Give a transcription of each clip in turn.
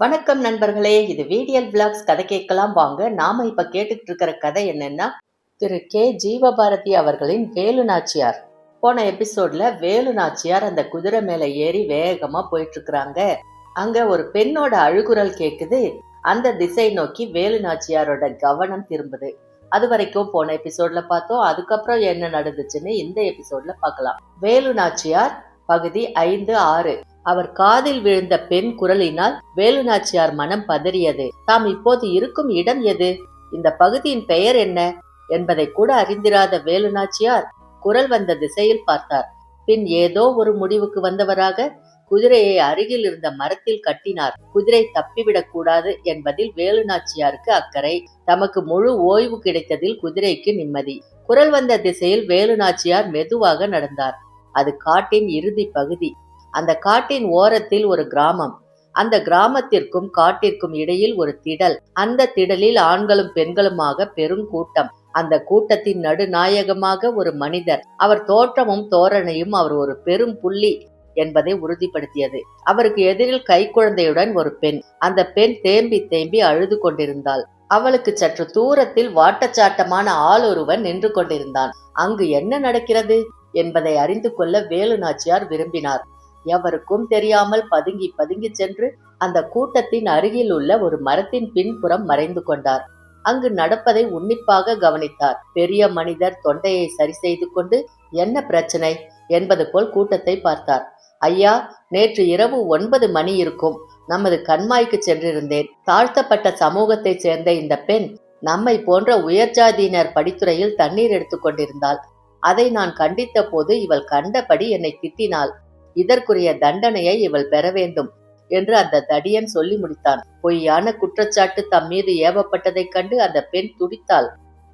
வணக்கம் நண்பர்களே, இது VDL விலாக்ஸ். கதை கேட்கலாம் வாங்க. நாம இப்ப கேட்டுக்கிட்டு இருக்கிற கதை என்னன்னா, திரு கே ஜீவபாரதி அவர்களின் வேலு நாச்சியார். போன எபிசோட்ல வேலு நாச்சியார் அந்த குதிரை மேல ஏறி வேகமா போயிட்டு இருக்கிறாங்க. அங்க ஒரு பெண்ணோட அழுகுரல் கேக்குது. அந்த திசை நோக்கி வேலு நாச்சியாரோட கவனம் திரும்புது. அது வரைக்கும் போன எபிசோட்ல பார்த்தோம். அதுக்கப்புறம் என்ன நடந்துச்சுன்னு இந்த எபிசோட்ல பார்க்கலாம். வேலு நாச்சியார் பகுதி 5, 6. அவர் காதில் விழுந்த பெண் குரலினால் வேலு நாச்சியார் மனம் பதறியது. தாம் இப்போது இருக்கும் இடம் எது, இந்த பகுதியின் பெயர் என்ன என்பதை கூட அறிந்திராத வேலு நாச்சியார் குரல் வந்த திசையில் பார்த்தார். பின் ஏதோ ஒரு முடிவுக்கு வந்தவராக குதிரையை அருகில் இருந்த மரத்தில் கட்டினார். குதிரை தப்பிவிடக் கூடாது என்பதில் வேலு நாச்சியாருக்கு அக்கறை. தமக்கு முழு ஓய்வு கிடைத்ததில் குதிரைக்கு நிம்மதி. குரல் வந்த திசையில் வேலு நாச்சியார் மெதுவாக நடந்தார். அது காட்டின் இறுதி பகுதி. அந்த காட்டின் ஓரத்தில் ஒரு கிராமம். அந்த கிராமத்திற்கும் காட்டிற்கும் இடையில் ஒரு திடல். அந்த திடலில் ஆண்களும் பெண்களுமாக பெருங்கூட்டம். அந்த கூட்டத்தின் நடுநாயகமாக ஒரு மனிதர். அவர் தோற்றமும் தோரணையும் அவர் ஒரு பெரும் புள்ளி என்பதை உறுதிப்படுத்தியது. அவருக்கு எதிரில் கைக்குழந்தையுடன் ஒரு பெண். அந்த பெண் தேம்பி தேம்பி அழுது கொண்டிருந்தாள். அவளுக்கு சற்று தூரத்தில் வாட்டச்சாட்டமான ஆள் ஒருவன் நின்று கொண்டிருந்தான். அங்கு என்ன நடக்கிறது என்பதை அறிந்து கொள்ள வேலு நாச்சியார் விரும்பினார். எவருக்கும் தெரியாமல் பதுங்கி பதுங்கி சென்று அந்த கூட்டத்தின் அருகில் உள்ள ஒரு மரத்தின் பின்புறம் மறைந்து கொண்டார். அங்கு நடப்பதை உன்னிப்பாக கவனித்தார். பெரிய மனிதர் தொண்டையை சரி செய்து கொண்டு என்ன பிரச்சனை என்பது போல் கூட்டத்தை பார்த்தார். ஐயா, நேற்று இரவு 9 மணி இருக்கும். நமது கண்மாய்க்கு சென்றிருந்தேன். தாழ்த்தப்பட்ட சமூகத்தை சேர்ந்த இந்த பெண் நம்மை போன்ற உயர்ஜாதியினர் படித்துறையில் தண்ணீர் எடுத்துக் கொண்டிருந்தாள். அதை நான் கண்டித்த போது இவள் கண்டபடி என்னை திட்டினாள். இதற்குரிய தண்டனையை இவள் பெற வேண்டும் என்று அந்த தடியன் சொல்லி முடித்தான். பொய்யான குற்றச்சாட்டு தம் மீது ஏவப்பட்டதைக் கண்டு அந்த பெண் துடித்தாள்.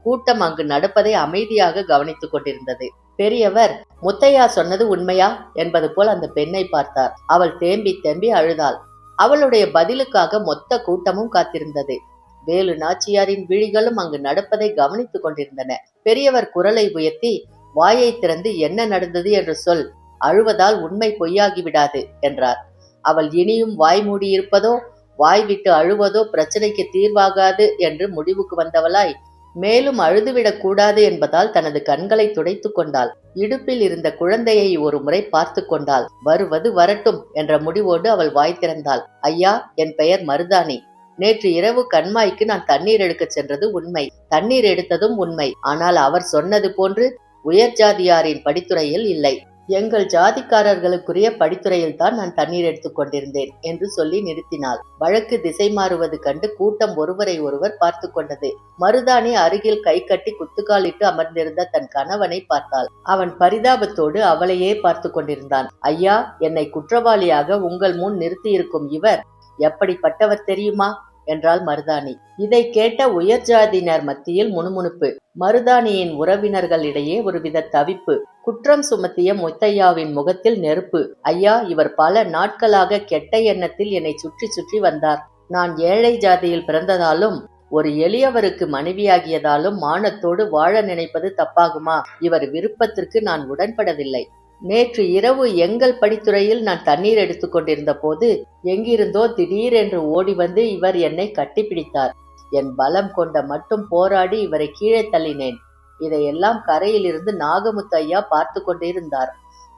கூட்டம் அங்கு நடப்பதை அமைதியாக கவனித்துக் கொண்டிருந்தது. பெரியவர், முத்தையா சொன்னது உண்மையா என்பது போல் அந்த பெண்ணை பார்த்தார். அவள் தேம்பி தேம்பி அழுதாள். அவளுடைய பதிலுக்காக மொத்த கூட்டமும் காத்திருந்தது. வேலு நாச்சியாரின் விழிகளும் அங்கு நடப்பதை கவனித்துக் கொண்டிருந்தன. பெரியவர் குரலை உயர்த்தி, வாயை திறந்து என்ன நடந்தது என்று சொல். அழுவதால் உண்மை பொய்யாகிவிடாது என்றார். அவள் இனியும் வாய் மூடியிருப்பதோ வாய் விட்டு அழுவதோ பிரச்சனைக்கு தீர்வாகாது என்று முடிவுக்கு வந்தவளாய் மேலும் அழுதுவிடக் கூடாது என்பதால் தனது கண்களை துடைத்து கொண்டாள். இடுப்பில் இருந்த குழந்தையை ஒரு முறை பார்த்து கொண்டாள். வருவது வரட்டும் என்ற முடிவோடு அவள் வாய் திறந்தாள். ஐயா, என் பெயர் மருதாணி. நேற்று இரவு கண்மாய்க்கு நான் தண்ணீர் எடுக்க சென்றது உண்மை. தண்ணீர் எடுத்ததும் உண்மை. ஆனால் அவர் சொன்னது போன்று உயர் ஜாதியாரின் படித்துறையில் இல்லை. எங்கள் ஜாதிக்காரர்களுக்குரிய படித்துறையில் தான் நான் தண்ணீர் எடுத்துக் கொண்டிருந்தேன் என்று சொல்லி நிறுத்தினாள். வழக்கு திசை மாறுவது கண்டு கூட்டம் ஒருவரை ஒருவர் பார்த்து கொண்டது. மருதாணி அருகில் கை கட்டி குத்துக்காலிட்டு அமர்ந்திருந்த தன் கணவனை பார்த்தாள். அவன் பரிதாபத்தோடு அவளையே பார்த்து கொண்டிருந்தான். ஐயா, என்னை குற்றவாளியாக உங்கள் முன் நிறுத்தியிருக்கும் இவர் எப்படிப்பட்டவர் தெரியுமா என்றாள் மருதாணி. இதை கேட்ட உயர் ஜாதியினர் மத்தியில் முணுமுணுப்பு. மருதாணியின் உறவினர்களிடையே ஒருவித தவிப்பு. குற்றம் சுமத்திய முத்தையாவின் முகத்தில் நெருப்பு. ஐயா, இவர் பல நாட்களாக கெட்ட எண்ணத்தில் என்னை சுற்றி சுற்றி வந்தார். நான் ஏழை ஜாதியில் பிறந்ததாலும் ஒரு எளியவருக்கு மனைவியாகியதாலும் மானத்தோடு வாழ நினைப்பது தப்பாகுமா? இவர் விருப்பத்திற்கு நான் உடன்படவில்லை. நேற்று இரவு எங்கள் படித்துறையில் நான் தண்ணீர் எடுத்துக் கொண்டிருந்த போது எங்கிருந்தோ திடீரென்று ஓடி வந்து இவர் என்னை கட்டிப்பிடித்தார். என் பலம் கொண்ட மட்டும் போராடி இவரை கீழே தள்ளினேன். இதையெல்லாம் கரையிலிருந்து நாகமுத்து ஐயா பார்த்து கொண்டிருந்தார்.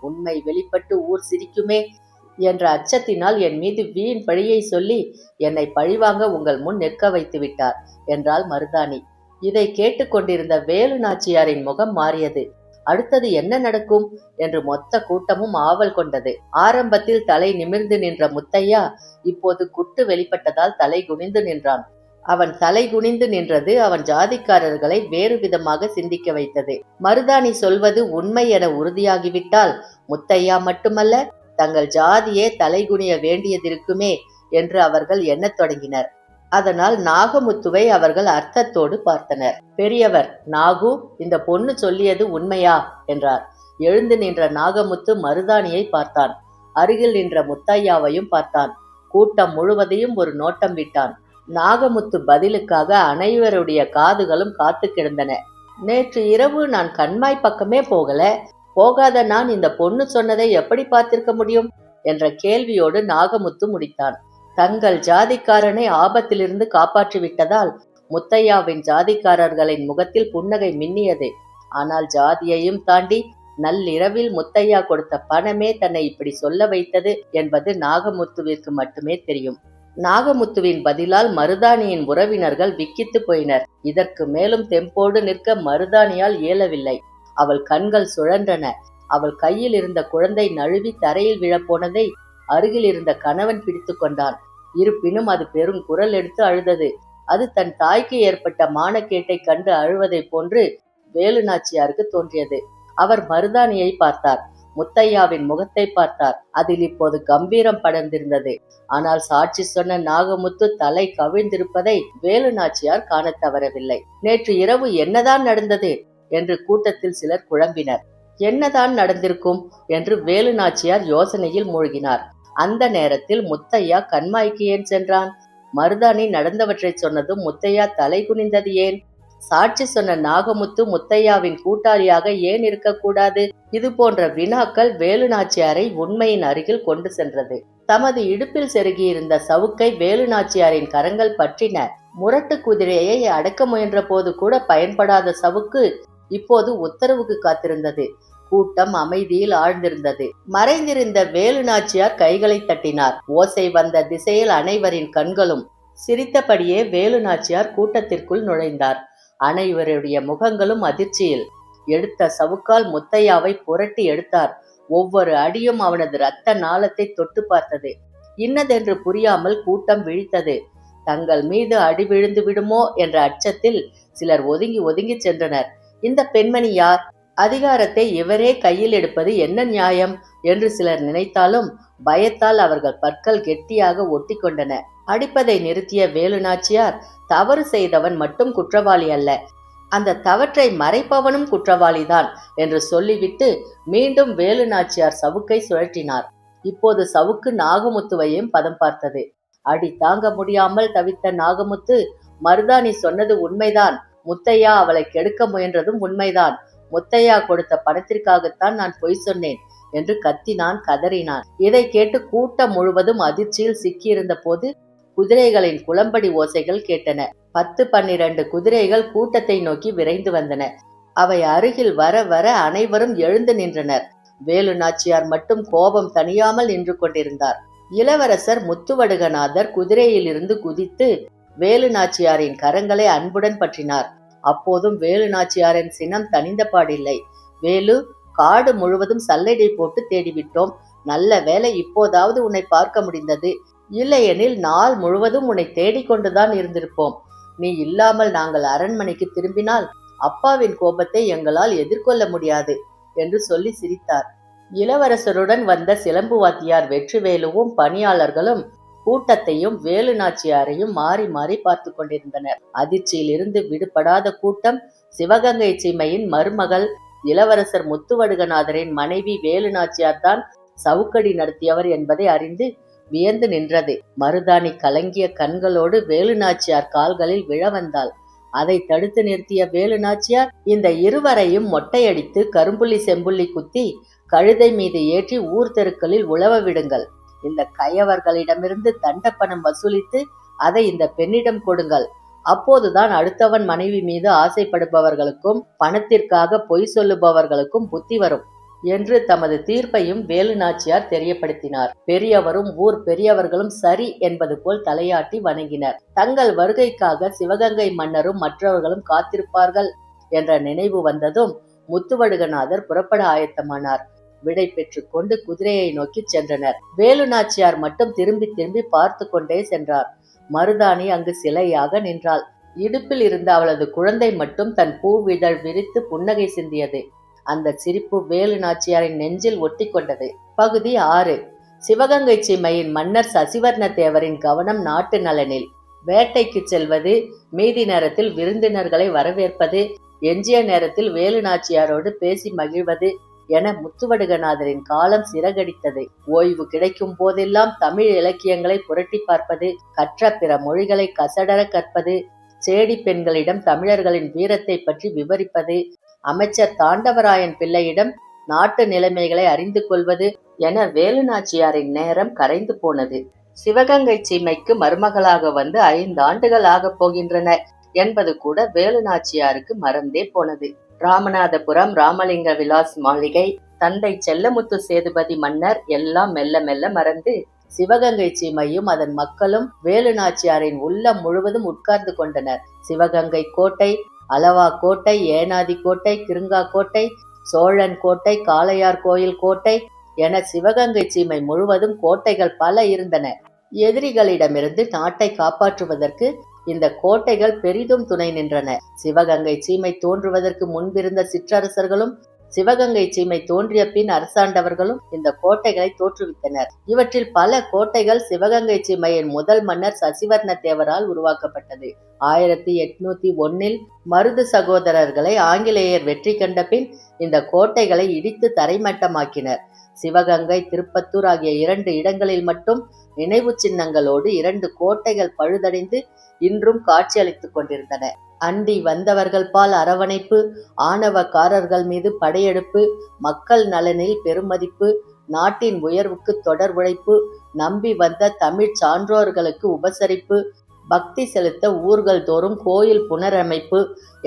உண்மை வெளிப்பட்டு ஊர் சிரிக்குமே என்ற அச்சத்தினால் என் மீது வீண் பழியை சொல்லி என்னை பழிவாங்க உங்கள் முன் நிற்க வைத்து விட்டார் என்றாள் மருதாணி. இதை கேட்டுக்கொண்டிருந்த வேலு நாச்சியாரின் முகம் மாறியது. அடுத்தது என்ன நடக்கும் என்று மொத்த கூட்டமும் ஆவல் கொண்டது. ஆரம்பத்தில் தலை நிமிர்ந்து நின்ற முத்தையா இப்போது குட்டு வெளிப்பட்டதால் தலை குனிந்து நின்றான். அவன் தலை குனிந்து நின்றது அவன் ஜாதிக்காரர்களை வேறு விதமாக சிந்திக்க வைத்தது. மருதாணி சொல்வது உண்மை என உறுதியாகிவிட்டால் முத்தையா மட்டுமல்ல, தங்கள் ஜாதியே தலைகுனிய வேண்டியதிருக்குமே என்று அவர்கள் எண்ணத் தொடங்கினர். அதனால் நாகமுத்துவை அவர்கள் அர்த்தத்தோடு பார்த்தனர். பெரியவர், நாகு, இந்த பொண்ணு சொல்லியது உண்மையா என்றார். எழுந்து நின்ற நாகமுத்து மருதாணியை பார்த்தான். அருகில் நின்ற முத்தையாவையும் பார்த்தான். கூட்டம் முழுவதையும் ஒரு நோட்டம் விட்டான். நாகமுத்து பதிலுக்காக அனைவருடைய காதுகளும் காத்து கிடந்தன. நேற்று இரவு நான் கண்மாய் பக்கமே போகல. போகாத நான் இந்த பொண்ணு சொன்னதை எப்படி பார்த்திருக்க முடியும் என்ற கேள்வியோடு நாகமுத்து முடித்தான். தங்கள் ஜாதிக்காரனை ஆபத்திலிருந்து காப்பாற்றி விட்டதால் முத்தையாவின் ஜாதிக்காரர்களின் முகத்தில் புன்னகை மின்னியது. ஆனால் ஜாதியையும் தாண்டி நள்ளிரவில் முத்தையா கொடுத்த பணமே தன்னை இப்படி சொல்ல வைத்தது என்பது நாகமுத்துவிற்கு மட்டுமே தெரியும். நாகமுத்துவின் பதிலால் மருதாணியின் உறவினர்கள் விக்கித்து போயினர். இதற்கு மேலும் தெம்போடு நிற்க மருதாணியால் இயலவில்லை. அவள் கண்கள் சுழன்றன. அவள் கையில் இருந்த குழந்தை நழுவி தரையில் விழப்போனதை அருகில் இருந்த கணவன் பிடித்து கொண்டான். இருப்பினும் அது பெரும் குரல் எடுத்து அழுதது. அது தன் தாய்க்கு ஏற்பட்ட மானக்கேட்டை கண்டு அழுவதை போன்று வேலு நாச்சியாருக்கு தோன்றியது. அவர் மருதாணியை பார்த்தார். முத்தையாவின் முகத்தை பார்த்தார். அதில் இப்போது கம்பீரம் படர்ந்திருந்தது. ஆனால் சாட்சி சொன்ன நாகமுத்து தலை கவிழ்ந்திருப்பதை வேலு நாச்சியார் காண தவறவில்லை. நேற்று இரவு என்னதான் நடந்தது என்று கூட்டத்தில் சிலர் குழம்பினர். என்னதான் நடந்திருக்கும் என்று வேலு நாச்சியார் யோசனையில் மூழ்கினார். அந்த நேரத்தில் முத்தையா கண்மாய்க்கு ஏன் சென்றான்? மருதாணி நடந்தவற்றை சொன்னதும் முத்தையா தலை குனிந்தது ஏன்? சாட்சி சொன்ன நாகமுத்து முத்தையாவின் கூட்டாளியாக ஏன் இருக்கக்கூடாது? இது போன்ற வினாக்கள் வேலு நாச்சியாரை உண்மையின் அருகில் கொண்டு சென்றது. தமது இடுப்பில் செருகியிருந்த சவுக்கை வேலு நாச்சியாரின் கரங்கள் பற்றின. முரட்டு குதிரையை அடக்க முயன்ற போது கூட பயன்படாத சவுக்கு இப்போது உத்தரவுக்கு காத்திருந்தது. கூட்டம் அமைதியில் ஆழ்ந்திருந்தது. மறைந்திருந்த வேலு நாச்சியார் கைகளை தட்டினார். ஓசை வந்த திசையில் அனைவரின் கண்களும். சிரித்தபடியே வேலு நாச்சியார் கூட்டத்திற்குள் நுழைந்தார். அனைவருடைய முகங்களும் அதிர்ச்சியில். எடுத்த சவுக்கால் முத்தையாவை புரட்டி எடுத்தார். ஒவ்வொரு அடியும் அவனது இரத்த நாளத்தை தொட்டு பார்த்தது. இன்னதென்று புரியாமல் கூட்டம் விழித்தது. தங்கள் மீது அடி விழுந்து விடுமோ என்ற அச்சத்தில் சிலர் ஒதுங்கி ஒதுங்கி சென்றனர். இந்த பெண்மணி யார்? அதிகாரத்தை இவரே கையில் எடுப்பது என்ன நியாயம் என்று சிலர் நினைத்தாலும் பயத்தால் அவர்கள் பற்கள் கெட்டியாக ஒட்டி கொண்டன. அடிப்பதை நிறுத்திய வேலு நாச்சியார், தவறு செய்தவன் மட்டும் குற்றவாளி அல்ல, அந்த தவற்றை மறைப்பவனும் குற்றவாளிதான் என்று சொல்லிவிட்டு மீண்டும் வேலு நாச்சியார் சவுக்கை சுழற்றினார். இப்போது சவுக்கு நாகமுத்துவையும் பதம் பார்த்தது. அடி தாங்க முடியாமல் தவித்த நாகமுத்து, மருதாணி சொன்னது உண்மைதான், முத்தையா அவளை கெடுக்க முயன்றதும் உண்மைதான், முத்தையா கொடுத்த பணத்திற்காகத்தான் நான் பொய் சொன்னேன் என்று கத்தினான், கதறினான். இதை கேட்டு கூட்டம் முழுவதும் அதிர்ச்சியில் சிக்கியிருந்த போது குதிரைகளின் குளம்படி ஓசைகள் கேட்டன. 10-12 குதிரைகள் கூட்டத்தை நோக்கி விரைந்து வந்தன. அவை அருகில் வர வர அனைவரும் எழுந்து நின்றனர். வேலு நாச்சியார் மட்டும் கோபம் தணியாமல் நின்று கொண்டிருந்தார். இளவரசர் முத்துவடுகநாதர் குதிரையிலிருந்து குதித்து வேலு நாச்சியாரின் கரங்களை அன்புடன் பற்றினார். அப்போதும் வேலு நாச்சியாரின் சினம் தணிந்த பாடில்லை. வேலு, காடு முழுவதும் சல்லடை போட்டு தேடிவிட்டோம். நல்ல வேளை இப்போதாவது உன்னை பார்க்க முடிந்தது. இல்லையெனில் நாள் முழுவதும் உன்னை தேடிக்கொண்டுதான் இருந்திருப்போம். நீ இல்லாமல் நாங்கள் அரண்மனைக்கு திரும்பினால் அப்பாவின் கோபத்தை எங்களால் எதிர்கொள்ள முடியாது என்று சொல்லி சிரித்தார். இளவரசருடன் வந்த சிலம்பு வாத்தியார் வெற்றிவேலுவும் பணியாளர்களும் கூட்டத்தையும் வேலு நாச்சியாரையும் மாறி மாறி பார்த்து கொண்டிருந்தனர். அதிர்ச்சியிலிருந்து விடுபடாத கூட்டம் சிவகங்கை சீமையின் மருமகள் இளவரசர் முத்துவடுகநாதரின் மனைவி வேலு நாச்சியார் தான் சவுக்கடி நடத்தியவர் என்பதை அறிந்து வியந்து நின்றது. மருதாணி கலங்கிய கண்களோடு வேலு நாச்சியார் கால்களில் விழ வந்தாள். அதை தடுத்து நிறுத்திய வேலு நாச்சியார், இந்த இருவரையும் மொட்டையடித்து கரும்புள்ளி செம்புள்ளி குத்தி கழுதை மீது ஏற்றி ஊர் தெருக்களில் உழவ விடுங்கள். இந்த கயவர்களிடமிருந்து தண்டப்பணம் வசூலித்து அதை இந்த பெண்ணிடம் கொடுங்கள். அப்போதுதான் அடுத்தவன் மனைவி மீது ஆசைப்படுபவர்களுக்கும் பணத்திற்காக பொய் சொல்லுபவர்களுக்கும் புத்தி வரும் என்று தமது தீர்ப்பையும் வேலு நாச்சியார் தெரியப்படுத்தினார். பெரியவரும் ஊர் பெரியவர்களும் சரி என்பது போல் தலையாட்டி வணங்கினர். தங்கள் வருகைக்காக சிவகங்கை மன்னரும் மற்றவர்களும் காத்திருப்பார்கள் என்ற நினைவு வந்ததும் முத்துவடுகநாதர் புறப்பட ஆயத்தமானார். விடை பெற்று கொண்டு குதிரையை நோக்கி சென்றனர். வேலு நாச்சியார் மட்டும் திரும்பி திரும்பி பார்த்து கொண்டே சென்றார். மருதாணி அங்கு சிலையாக நின்றாள். இடுப்பில் இருந்த அவளது குழந்தை மட்டும் தன் பூவிதழ் விரித்து புன்னகை சிந்தியது. அந்த சிரிப்பு வேலு நாச்சியாரின் நெஞ்சில் ஒட்டி கொண்டது. பகுதி 6. சிவகங்கை சீமையின் மன்னர் சசிவர்ண தேவரின் கவனம் நாட்டு நலனில். வேட்டைக்கு செல்வது, மீதி நேரத்தில் விருந்தினர்களை வரவேற்பது, எஞ்சிய நேரத்தில் வேலு நாச்சியாரோடு பேசி மகிழ்வது என முத்துவடுகநாதரின் காலம் சிறகடித்தது. ஓய்வு கிடைக்கும் போதெல்லாம் தமிழ் இலக்கியங்களை புரட்டி பார்ப்பது, கற்ற பிற மொழிகளை கசடர கற்பது, சேடி பெண்களிடம் தமிழர்களின் வீரத்தை பற்றி விவரிப்பது, அமைச்சர் தாண்டவராயன் பிள்ளையிடம் நாட்டு நிலைமைகளை அறிந்து கொள்வது என வேலு நாச்சியாரின் நேரம் கரைந்து போனது. சிவகங்கை சீமைக்கு மருமகளாக வந்து 5 ஆண்டுகள் ஆகப் போகின்றன என்பது கூட வேலு நாச்சியாருக்கு மறந்தே போனது. ராமநாதபுரம் ராமலிங்க விலாஸ் மாளிகை, தந்தை செல்லமுத்து சேதுபதி மன்னர் எல்லாம் மெல்ல மெல்ல மறந்து சிவகங்கை சீமையும் அதன் மக்களும் வேலு நாச்சியாரின் உள்ளம் முழுவதும் உட்கார்ந்து கொண்டனர். சிவகங்கை கோட்டை, அளவா கோட்டை, ஏனாதி கோட்டை, கிருங்கா கோட்டை, சோழன் கோட்டை, காளையார் கோயில் கோட்டை என சிவகங்கை சீமை முழுவதும் கோட்டைகள் பல இருந்தன. எதிரிகளிடமிருந்து நாட்டை காப்பாற்றுவதற்கு இந்த கோட்டைகள் பெரிதும் துணை நின்றன. சிவகங்கை சீமை தோன்றுவதற்கு முன்பிருந்த சிற்றரசர்களும் சிவகங்கை சீமை தோன்றிய பின் அரசாண்டவர்களும் இந்த கோட்டைகளை தோற்றுவித்தனர். இவற்றில் பல கோட்டைகள் சிவகங்கை சீமையின் முதல் மன்னர் சசிவர்ண தேவரால் உருவாக்கப்பட்டது. 1801 மருது சகோதரர்களை ஆங்கிலேயர் வெற்றி கண்ட பின் இந்த கோட்டைகளை இடித்து தரைமட்டமாக்கினர். சிவகங்கை, திருப்பத்தூர் ஆகிய 2 இடங்களில் மட்டும் நினைவு சின்னங்களோடு 2 கோட்டைகள் பழுதடைந்து இன்றும் காட்சியளித்துக் கொண்டிருந்தன. அண்டி வந்தவர்கள் பால் அரவணைப்பு, ஆணவக்காரர்கள் மீது படையெடுப்பு, மக்கள் நலனில் பெருமதிப்பு, நாட்டின் உயர்வுக்கு தொடர் உழைப்பு, நம்பி வந்த தமிழ் சான்றோர்களுக்கு உபசரிப்பு, பக்தி செலுத்த ஊர்கள் தோறும் கோயில் புனரமைப்பு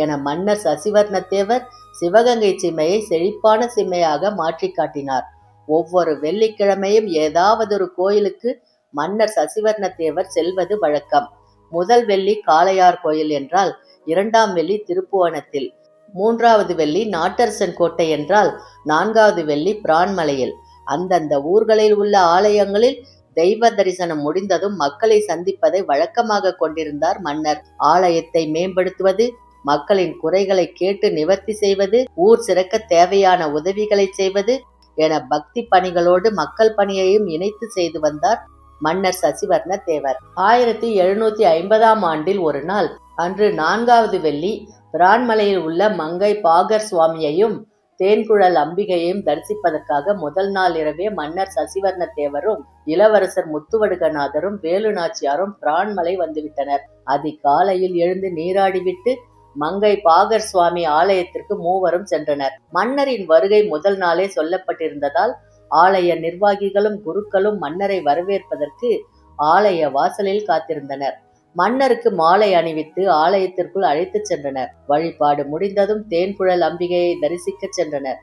என மன்னர் சசிவர்ணத்தேவர் சிவகங்கை சீமையை செழிப்பான சீமையாக மாற்றி காட்டினார். ஒவ்வொரு வெள்ளிக்கிழமையும் ஏதாவதொரு கோயிலுக்கு மன்னர் சசிவர்ணத்தேவர் செல்வது வழக்கம். முதல் வெள்ளி காளையார் கோயில் என்றால் 2ஆம் வெள்ளி திருப்புவனத்தில், 3வது வெள்ளி நாட்டரசன் கோட்டை என்றால் 4வது வெள்ளி பிரான்மலையில். அந்தந்த ஊர்களில் உள்ள ஆலயங்களில் தெய்வ தரிசனம் முடிந்ததும் மக்களை சந்திப்பதை வழக்கமாக கொண்டிருந்தார் மன்னர். ஆலயத்தை மேம்படுத்துவது, மக்களின் குறைகளை கேட்டு நிவர்த்தி செய்வது, ஊர் சிறக்க தேவையான உதவிகளை செய்வது என பக்தி பணிகளோடு மக்கள் பணியையும் இணைத்து செய்து வந்தார் மன்னர் சசிவர்ண தேவர். 1750ஆம் ஆண்டில் ஒரு நாள், அன்று 4வது வெள்ளி, பிரான்மலையில் உள்ள மங்கை பாகர் சுவாமியையும் தேன்குழல் அம்பிகையையும் தரிசிப்பதற்காக முதல் நாள் இரவே மன்னர் சசிவர்ண தேவரும் இளவரசர் முத்துவடுகநாதரும் வேலு நாச்சியாரும் பிரான்மலை வந்துவிட்டனர். அதிகாலையில் எழுந்து நீராடிவிட்டு மங்கை பாகர் சுவாமி ஆலயத்திற்கு மூவரும் சென்றனர். மன்னரின் வருகை முதல் நாளே சொல்லப்பட்டிருந்ததால் ஆலய நிர்வாகிகளும் குருக்களும் மன்னரை வரவேற்பதற்கு ஆலய வாசலில் காத்திருந்தனர். மன்னருக்கு மாலை அணிவித்து ஆலயத்திற்குள் அழைத்துச் சென்றனர். வழிபாடு முடிந்ததும் தேன்குழல் அம்பிகையை தரிசிக்க சென்றனர்.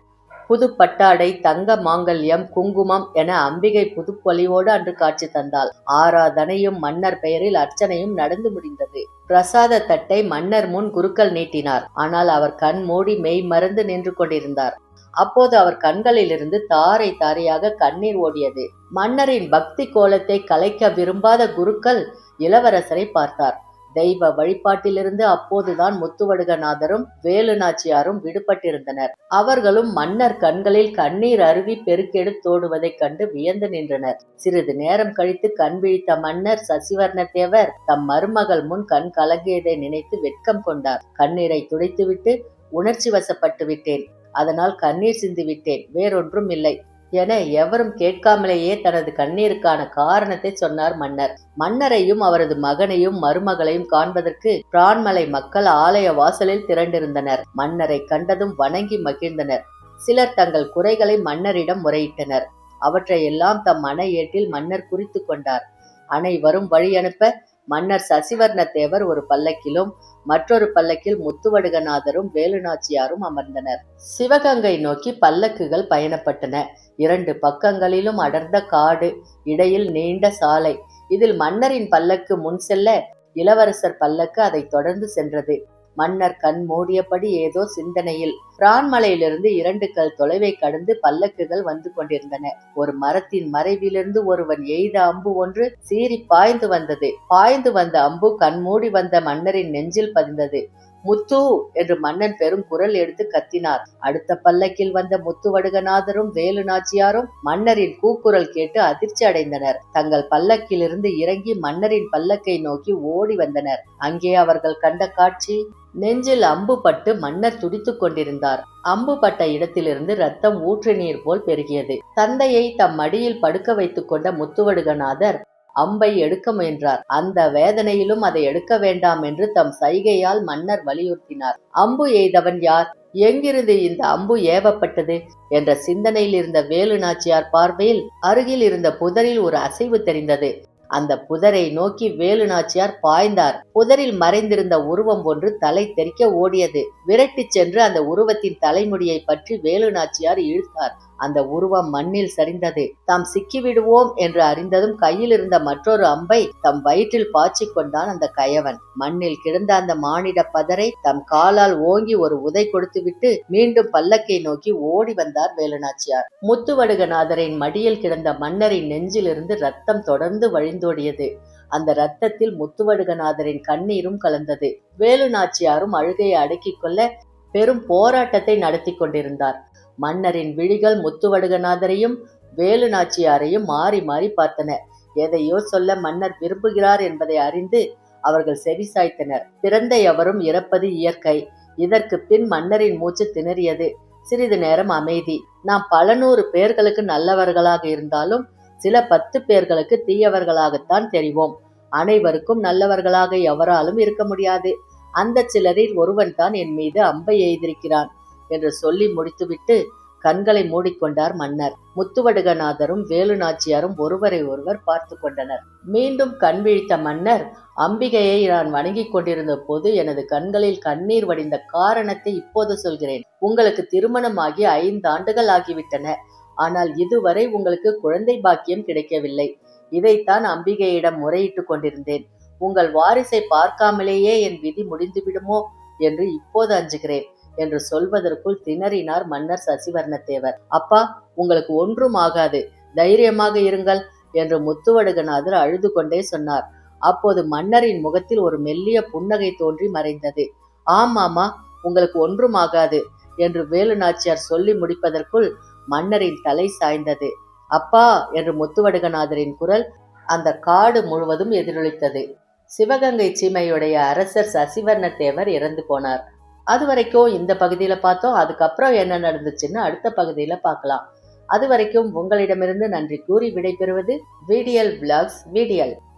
புது பட்டாடை, தங்க மாங்கல்யம், குங்குமம் என அம்பிகை புதுப்பொலிவோடு அன்று காட்சி தந்தாள். ஆராதனையும் மன்னர் பெயரில் அர்ச்சனையும் நடந்து முடிந்தது. பிரசாத தட்டை மன்னர் முன் குருக்கள் நீட்டினார். ஆனால் அவர் கண் மூடி மெய் மறந்து நின்று கொண்டிருந்தார். அப்போது அவர் கண்களிலிருந்து தாரை தாரையாக கண்ணீர் ஓடியது. மன்னரின் பக்தி கோலத்தை கலைக்க விரும்பாத குருக்கள் இளவரசரை பார்த்தார். தெய்வ வழிபாட்டிலிருந்து அப்போதுதான் முத்துவடுகநாதரும் வேலு நாச்சியாரும் விடுபட்டிருந்தனர். அவர்களும் மன்னர் கண்களில் கண்ணீர் அருவி பெருக்கெடுத்தோடுவதைக் கண்டு வியந்து நின்றனர். சிறிது நேரம் கழித்து கண் விழித்த மன்னர் சசிவர்ணத்தேவர் தம் மருமகள் முன் கண் கலங்கியதை நினைத்து வெட்கம் கொண்டார். கண்ணீரை துடைத்துவிட்டு, உணர்ச்சி வசப்பட்டு விட்டேன், அதனால் கண்ணீர் சிந்திவிட்டேன், வேறொன்றும் இல்லை என எவரும் கேட்காமலேயே தனது கண்ணீருக்கான காரணத்தை சொன்னார் மன்னர். மன்னரையும் அவரது மகனையும் மருமகளையும் காண்பதற்கு பிரான்மலை மக்கள் ஆலய வாசலில் திரண்டிருந்தனர். மன்னரை கண்டதும் வணங்கி மகிழ்ந்தனர். சிலர் தங்கள் குறைகளை மன்னரிடம் முறையிட்டனர். அவற்றையெல்லாம் தம் மன ஏட்டில் மன்னர் குறித்து கொண்டார். அனைவரும் வழி அனுப்ப மன்னர் சசிவர்ணத்தேவர் ஒரு பல்லக்கிலும் மற்றொரு பல்லக்கில் முத்துவடுகநாதரும் வேலு நாச்சியாரும் அமர்ந்தனர். சிவகங்கை நோக்கி பல்லக்குகள் பயணப்பட்டன. 2 பக்கங்களிலும் அடர்ந்த காடு, இடையில் நீண்ட சாலை. இதில் மன்னரின் பல்லக்கு முன் செல்ல, இளவரசர் பல்லக்கு அதை தொடர்ந்து சென்றது. மன்னர் கண் மூடியபடி ஏதோ சிந்தனையில். பிரான்மலையிலிருந்து 2 கல் தொலைவை கடந்து பல்லக்குகள் வந்து கொண்டிருந்தன. ஒரு மரத்தின் மறைவிலிருந்து ஒருவன் எய்த அம்பு ஒன்று சீறி பாய்ந்து வந்தது. பாய்ந்து வந்த அம்பு கண் மூடி வந்த மன்னரின் நெஞ்சில் பதிந்தது. முத்து என்று மன்னன் பெரும் குரல் எடுத்து கத்தினார். அடுத்த பல்லக்கில் வந்த முத்துவடுகநாதரும் வேலு நாச்சியாரும் மன்னரின் கூக்குரல் கேட்டு அதிர்ச்சி அடைந்தனர். தங்கள் பல்லக்கிலிருந்து இறங்கி மன்னரின் பல்லக்கை நோக்கி ஓடி வந்தனர். அங்கே அவர்கள் கண்ட காட்சி, நெஞ்சில் அம்பு பட்டு மன்னர் துடித்துக் கொண்டிருந்தார். அம்பு பட்ட இடத்திலிருந்து ரத்தம் ஊற்று நீர் போல் பெருகியது. தந்தையை தம் மடியில் படுக்க வைத்துக் கொண்ட முத்துவடுகநாதர் அம்பை எடுக்க முயன்றார். அந்த வேதனையிலும் அதை எடுக்க வேண்டாம் என்று தம் சைகையால் மன்னர் வலியுறுத்தினார். அம்பு எய்தவன் யார்? எங்கிருந்து இந்த அம்பு ஏவப்பட்டது என்ற சிந்தனையில் இருந்த வேலு நாச்சியார் பார்வையில் அருகில் இருந்த புதரில் ஒரு அசைவு தெரிந்தது. அந்த புதரை நோக்கி வேலு நாச்சியார் பாய்ந்தார். புதரில் மறைந்திருந்த உருவம் ஒன்று தலை தெறிக்க ஓடியது. விரட்டிச் சென்று அந்த உருவத்தின் தலைமுடியை பற்றி வேலு நாச்சியார் இழுத்தார். அந்த உருவம் மண்ணில் சரிந்தது. தாம் சிக்கிவிடுவோம் என்று அறிந்ததும் கையில் இருந்த மற்றொரு அம்பை தம் வயிற்றில் பாய்ச்சிக் கொண்டான் அந்த கயவன். மண்ணில் கிடந்த அந்த மானிட பதரை தம் காலால் ஓங்கி ஒரு உதை கொடுத்துவிட்டு மீண்டும் பல்லக்கை நோக்கி ஓடி வந்தார் வேலுநாச்சியார். முத்துவடுகநாதரின் மடியில் கிடந்த மன்னரின் நெஞ்சிலிருந்து ரத்தம் தொடர்ந்து வழிந்தோடியது. அந்த ரத்தத்தில் முத்துவடுகநாதரின் கண்ணீரும் கலந்தது. வேலுநாச்சியாரும் அழுகையை அடக்கிக் கொள்ள பெரும் போராட்டத்தை நடத்தி கொண்டிருந்தார். மன்னரின் விழிகள் முத்துவடுகநாதரையும் வேலு நாச்சியாரையும் மாறி மாறி பார்த்தன. எதையோ சொல்ல மன்னர் விரும்புகிறார் என்பதை அறிந்து அவர்கள் செவிசாய்த்தனர். பிறந்த எவரும் இறப்பது இயற்கை. இதற்கு பின் மன்னரின் மூச்சு திணறியது. சிறிது நேரம் அமைதி. நாம் பல 100 பேர்களுக்கு நல்லவர்களாக இருந்தாலும் சில 10 பேர்களுக்கு தீயவர்களாகத்தான் தெரிவோம். அனைவருக்கும் நல்லவர்களாக எவராலும் இருக்க முடியாது. அந்த சிலரில் ஒருவன் தான் என் மீது அம்பை எய்திருக்கிறான் என்று சொல்லி முடித்துவிட்டு கண்களை மூடிக்கொண்டார் மன்னர். முத்துவடுகநாதரும் வேலு நாச்சியாரும் ஒருவரை ஒருவர் பார்த்து கொண்டனர். மீண்டும் கண் விழித்த மன்னர், அம்பிகையை நான் வணங்கிக் கொண்டிருந்த போது எனது கண்களில் கண்ணீர் வடிந்த காரணத்தை இப்போது சொல்கிறேன். உங்களுக்கு திருமணமாகி 5 ஆண்டுகள் ஆகிவிட்டன. ஆனால் இதுவரை உங்களுக்கு குழந்தை பாக்கியம் கிடைக்கவில்லை. இதைத்தான் அம்பிகையிடம் முறையிட்டு கொண்டிருந்தேன். உங்கள் வாரிசை பார்க்காமலேயே என் விதி முடிந்துவிடுமோ என்று இப்போது அஞ்சுகிறேன் என்று சொல்வதற்குள் திணறினார் மன்னர் சசிவர்ணத்தேவர். அப்பா, உங்களுக்கு ஒன்றும் ஆகாது, தைரியமாக இருங்கள் என்று முத்துவடுகநாதர் அழுது கொண்டே சொன்னார். அப்போது மன்னரின் முகத்தில் ஒரு மெல்லிய புன்னகை தோன்றி மறைந்தது. ஆமாமா, உங்களுக்கு ஒன்றும் ஆகாது என்று வேலு நாச்சியார் சொல்லி முடிப்பதற்குள் மன்னரின் தலை சாய்ந்தது. அப்பா என்று முத்துவடுகநாதரின் குரல் அந்த காடு முழுவதும் எதிரொலித்தது. சிவகங்கை சீமையுடைய அரசர் சசிவர்ணத்தேவர் இறந்து போனார். அது வரைக்கும் இந்த பகுதியில் பார்த்தோம். அதுக்கப்புறம் என்ன நடந்துச்சுன்னு அடுத்த பகுதியில் பார்க்கலாம். அது வரைக்கும் உங்களிடமிருந்து நன்றி கூறி விடைபெறுவது VDL Vlogs.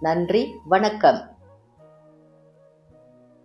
நன்றி, வணக்கம்.